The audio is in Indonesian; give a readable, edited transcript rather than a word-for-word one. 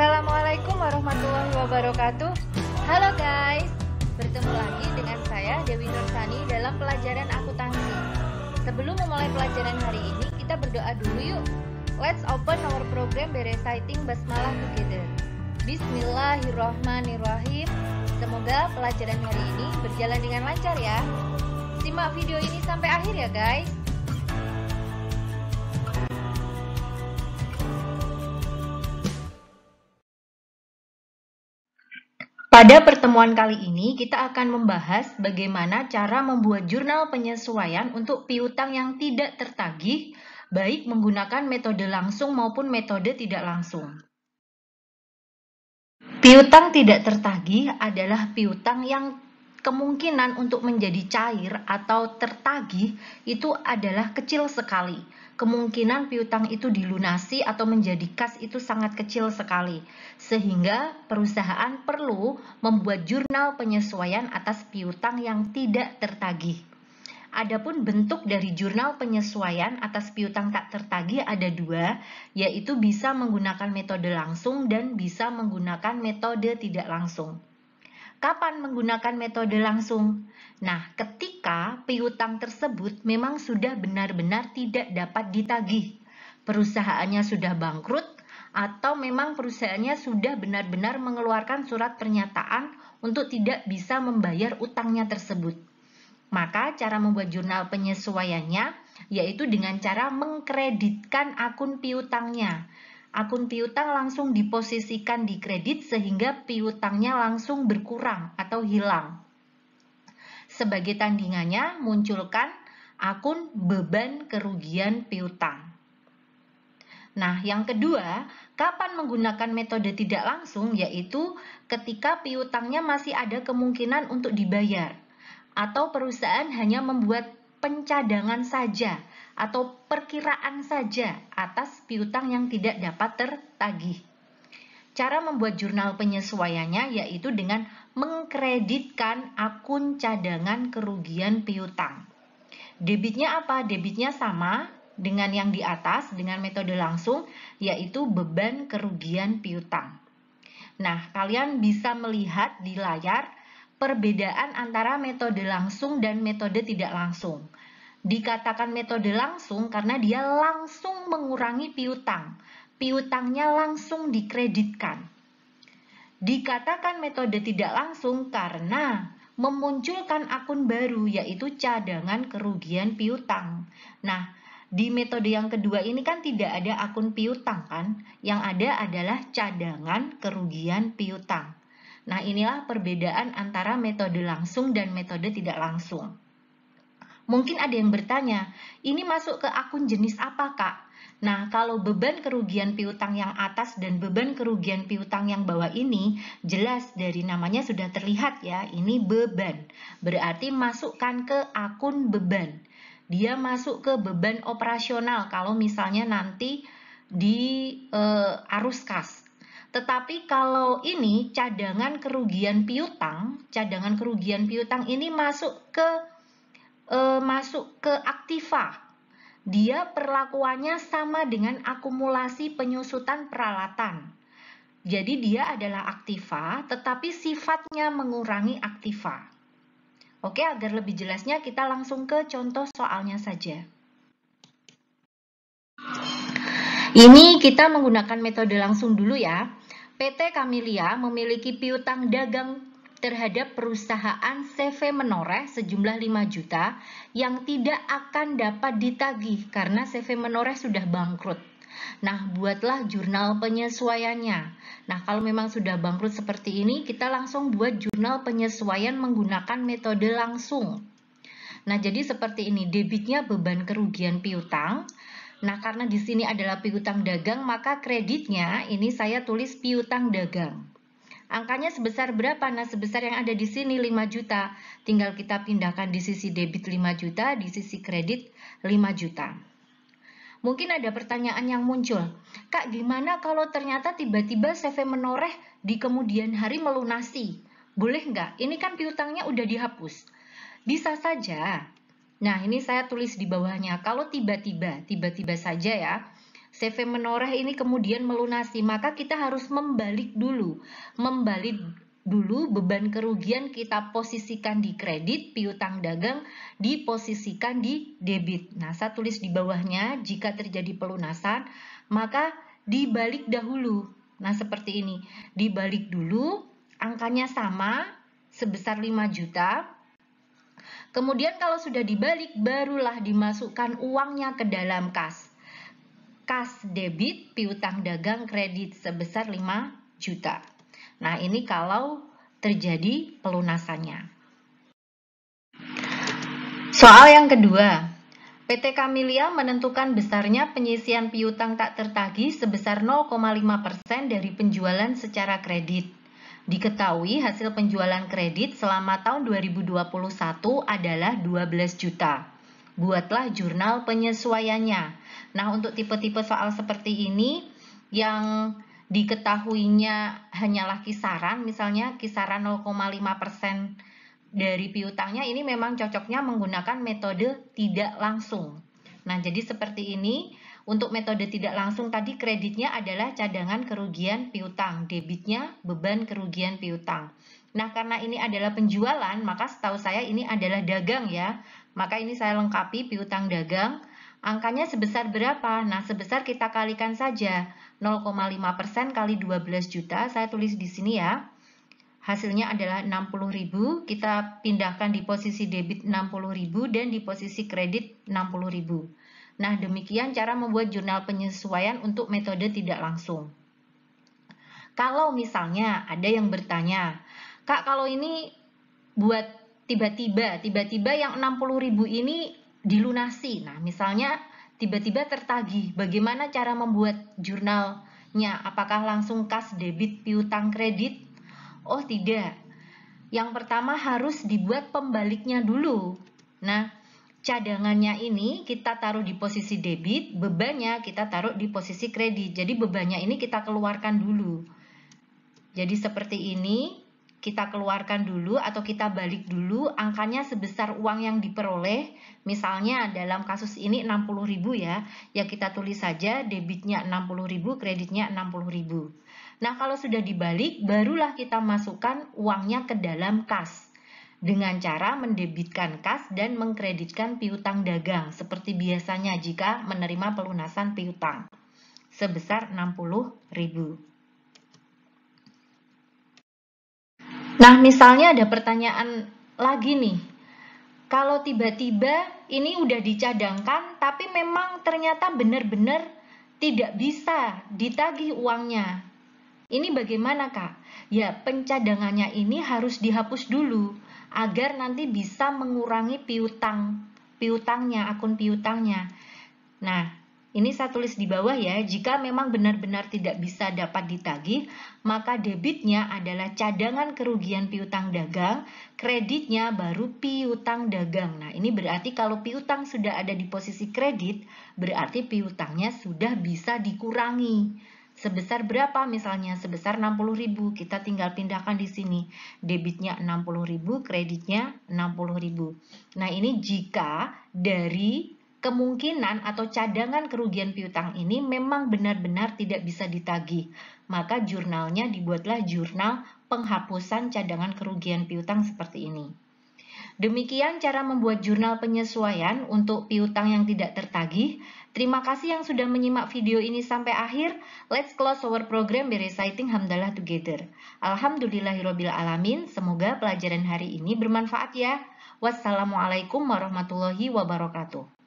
Assalamualaikum warahmatullahi wabarakatuh. Halo guys, bertemu lagi dengan saya Dewi Nursani dalam pelajaran akuntansi. Sebelum memulai pelajaran hari ini, kita berdoa dulu yuk. Let's open our program by reciting basmalah together. Bismillahirrahmanirrahim. Semoga pelajaran hari ini berjalan dengan lancar ya. Simak video ini sampai akhir ya guys. Pada pertemuan kali ini, kita akan membahas bagaimana cara membuat jurnal penyesuaian untuk piutang yang tidak tertagih, baik menggunakan metode langsung maupun metode tidak langsung. Piutang tidak tertagih adalah piutang yang kemungkinan untuk menjadi cair atau tertagih itu adalah kecil sekali. Kemungkinan piutang itu dilunasi atau menjadi kas itu sangat kecil sekali, sehingga perusahaan perlu membuat jurnal penyesuaian atas piutang yang tidak tertagih. Adapun bentuk dari jurnal penyesuaian atas piutang tak tertagih ada dua, yaitu bisa menggunakan metode langsung dan bisa menggunakan metode tidak langsung. Kapan menggunakan metode langsung? Nah, ketika piutang tersebut memang sudah benar-benar tidak dapat ditagih. Perusahaannya sudah bangkrut atau memang perusahaannya sudah benar-benar mengeluarkan surat pernyataan untuk tidak bisa membayar utangnya tersebut. Maka cara membuat jurnal penyesuaiannya yaitu dengan cara mengkreditkan akun piutangnya. Akun piutang langsung diposisikan di kredit sehingga piutangnya langsung berkurang atau hilang. Sebagai tandingannya, munculkan akun beban kerugian piutang. Nah, yang kedua, kapan menggunakan metode tidak langsung, yaitu ketika piutangnya masih ada kemungkinan untuk dibayar, atau perusahaan hanya membuat pencadangan saja atau perkiraan saja atas piutang yang tidak dapat tertagih. Cara membuat jurnal penyesuaiannya yaitu dengan mengkreditkan akun cadangan kerugian piutang. Debitnya apa? Debitnya sama dengan yang di atas dengan metode langsung, yaitu beban kerugian piutang. Nah, kalian bisa melihat di layar perbedaan antara metode langsung dan metode tidak langsung. Dikatakan metode langsung karena dia langsung mengurangi piutang. Piutangnya langsung dikreditkan. Dikatakan metode tidak langsung karena memunculkan akun baru yaitu cadangan kerugian piutang. Nah, di metode yang kedua ini kan tidak ada akun piutang kan? Yang ada adalah cadangan kerugian piutang. Nah, inilah perbedaan antara metode langsung dan metode tidak langsung. Mungkin ada yang bertanya, ini masuk ke akun jenis apa, Kak? Nah, kalau beban kerugian piutang yang atas dan beban kerugian piutang yang bawah ini, jelas dari namanya sudah terlihat ya, ini beban. Berarti masukkan ke akun beban. Dia masuk ke beban operasional kalau misalnya nanti di arus kas. Tetapi kalau ini cadangan kerugian piutang ini masuk ke aktiva. Dia perlakuannya sama dengan akumulasi penyusutan peralatan. Jadi dia adalah aktiva, tetapi sifatnya mengurangi aktiva. Oke, agar lebih jelasnya kita langsung ke contoh soalnya saja. Ini kita menggunakan metode langsung dulu ya. PT Camellia memiliki piutang dagang terhadap perusahaan CV Menoreh sejumlah 5 juta yang tidak akan dapat ditagih karena CV Menoreh sudah bangkrut. Nah, buatlah jurnal penyesuaiannya. Nah, kalau memang sudah bangkrut seperti ini, kita langsung buat jurnal penyesuaian menggunakan metode langsung. Nah, jadi seperti ini, debitnya beban kerugian piutang. Nah, karena di sini adalah piutang dagang, maka kreditnya ini saya tulis piutang dagang. Angkanya sebesar berapa? Nah, sebesar yang ada di sini 5 juta. Tinggal kita pindahkan di sisi debit 5 juta, di sisi kredit 5 juta. Mungkin ada pertanyaan yang muncul. Kak, gimana kalau ternyata tiba-tiba CV Menoreh di kemudian hari melunasi? Boleh nggak? Ini kan piutangnya udah dihapus. Bisa saja. Nah, ini saya tulis di bawahnya. Kalau tiba-tiba saja ya, CV menoreh ini kemudian melunasi, maka kita harus membalik dulu. Membalik dulu beban kerugian kita posisikan di kredit, piutang dagang diposisikan di debit. Nah, saya tulis di bawahnya, jika terjadi pelunasan, maka dibalik dahulu. Nah, seperti ini. Dibalik dulu, angkanya sama, sebesar 5 juta. Kemudian kalau sudah dibalik, barulah dimasukkan uangnya ke dalam kas. Kas debit, piutang dagang, kredit sebesar 5 juta. Nah, ini kalau terjadi pelunasannya. Soal yang kedua, PT Camellia menentukan besarnya penyisian piutang tak tertagih sebesar 0,5% dari penjualan secara kredit. Diketahui hasil penjualan kredit selama tahun 2021 adalah 12 juta. Buatlah jurnal penyesuaiannya. Nah, untuk tipe-tipe soal seperti ini yang diketahuinya hanyalah kisaran, misalnya kisaran 0,5% dari piutangnya, ini memang cocoknya menggunakan metode tidak langsung. Nah, jadi seperti ini. Untuk metode tidak langsung tadi kreditnya adalah cadangan kerugian piutang, debitnya beban kerugian piutang. Nah, karena ini adalah penjualan, maka setahu saya ini adalah dagang ya. Maka ini saya lengkapi piutang dagang. Angkanya sebesar berapa? Nah, sebesar kita kalikan saja. 0,5% kali 12 juta, saya tulis di sini ya. Hasilnya adalah 60.000, kita pindahkan di posisi debit 60.000 dan di posisi kredit 60.000. Nah, demikian cara membuat jurnal penyesuaian untuk metode tidak langsung. Kalau misalnya ada yang bertanya, Kak, kalau ini buat tiba-tiba yang 60.000 ini dilunasi. Nah, misalnya tiba-tiba tertagih, bagaimana cara membuat jurnalnya? Apakah langsung kas debit piutang kredit? Oh, tidak. Yang pertama harus dibuat pembaliknya dulu. Nah, cadangannya ini kita taruh di posisi debit, bebannya kita taruh di posisi kredit. Jadi bebannya ini kita keluarkan dulu. Jadi seperti ini, kita keluarkan dulu atau kita balik dulu angkanya sebesar uang yang diperoleh. Misalnya dalam kasus ini 60.000 ya, ya kita tulis saja debitnya 60.000, kreditnya 60.000. Nah, kalau sudah dibalik, barulah kita masukkan uangnya ke dalam kas. Dengan cara mendebitkan kas dan mengkreditkan piutang dagang seperti biasanya jika menerima pelunasan piutang sebesar 60.000. Nah, misalnya ada pertanyaan lagi nih. Kalau tiba-tiba ini udah dicadangkan tapi memang ternyata benar-benar tidak bisa ditagih uangnya. Ini bagaimana, Kak? Ya, pencadangannya ini harus dihapus dulu agar nanti bisa mengurangi piutangnya, akun piutangnya. Nah, ini saya tulis di bawah ya, jika memang benar-benar tidak bisa dapat ditagih, maka debitnya adalah cadangan kerugian piutang dagang, kreditnya baru piutang dagang. Nah, ini berarti kalau piutang sudah ada di posisi kredit, berarti piutangnya sudah bisa dikurangi. Sebesar berapa? Misalnya sebesar 60.000, kita tinggal pindahkan di sini. Debitnya 60.000, kreditnya 60.000. Nah, ini jika dari kemungkinan atau cadangan kerugian piutang ini memang benar-benar tidak bisa ditagih, maka jurnalnya dibuatlah jurnal penghapusan cadangan kerugian piutang seperti ini. Demikian cara membuat jurnal penyesuaian untuk piutang yang tidak tertagih. Terima kasih yang sudah menyimak video ini sampai akhir. Let's close our program by reciting hamdalah together. Alhamdulillahirrabbilalamin. Semoga pelajaran hari ini bermanfaat ya. Wassalamualaikum warahmatullahi wabarakatuh.